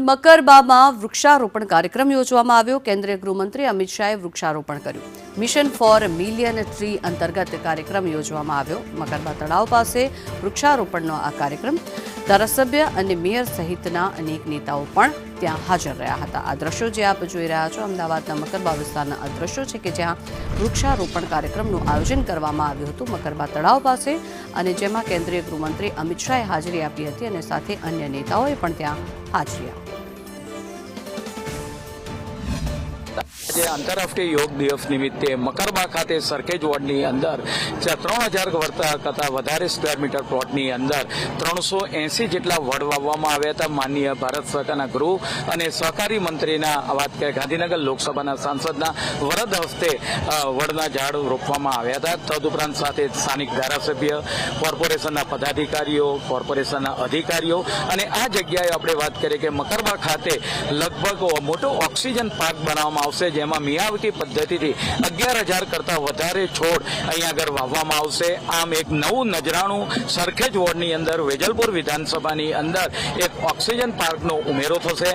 મકરબામાં વૃક્ષારોપણ કાર્યક્રમ યોજવામાં આવ્યો। કેન્દ્રીય ગૃહમંત્રી અમિત શાહે વૃક્ષારોપણ કર્યું। મિશન ફોર મિલિયન ટ્રી અંતર્ગત કાર્યક્રમ યોજવામાં આવ્યો। મકરબા તળાવ પાસે વૃક્ષારોપણનો આ કાર્યક્રમ ધારાસભ્ય અને મેયર સહિતના અનેક નેતાઓ પણ ત્યાં હાજર રહ્યા હતા। આ દ્રશ્યો જે આપ જોઈ રહ્યા છો અમદાવાદના મકરબા વિસ્તારના આ દ્રશ્યો છે કે જ્યાં વૃક્ષારોપણ કાર્યક્રમનું આયોજન કરવામાં આવ્યું હતું મકરબા તળાવ પાસે, અને જેમાં કેન્દ્રીય ગૃહમંત્રી અમિત શાહે હાજરી આપી હતી અને સાથે અન્ય નેતાઓએ પણ ત્યાં હાજરી આપી। આજે આંતરરાષ્ટ્રીય યોગ દિવસ નિમિત્તે મકરબા ખાતે સરખેજ વોર્ડની અંદર 3000 કરતાં વધારે સ્ક્વેર મીટર પ્લોટની અંદર 380 જેટલા વડ વાવવામાં આવ્યા હતા। માનનીય ભારત સરકારના ગૃહ અને સહકારી મંત્રીના વાત કરીએ ગાંધીનગર લોકસભાના સાંસદના વરદ હસ્તે વડના ઝાડ રોપવામાં આવ્યા હતા। તદુપરાંત સાથે સ્થાનિક ધારાસભ્ય, કોર્પોરેશનના પદાધિકારીઓ, કોર્પોરેશનના અધિકારીઓ અને આ જગ્યાએ આપણે વાત કરીએ કે મકરબા ખાતે લગભગ મોટો ઓક્સિજન પાર્ક બનાવવામાં આવશે, જેમાં મિયાવકી પદ્ધતિથી 11,000 કરતાં વધારે છોડ અહીંયા આગળ વાવવામાં આવશે। આમ એક નવું નજરાણું સરખેજ વોર્ડની અંદર વેજલપુર વિધાનસભાની અંદર એક ઓક્સિજન પાર્કનો ઉમેરો થશે।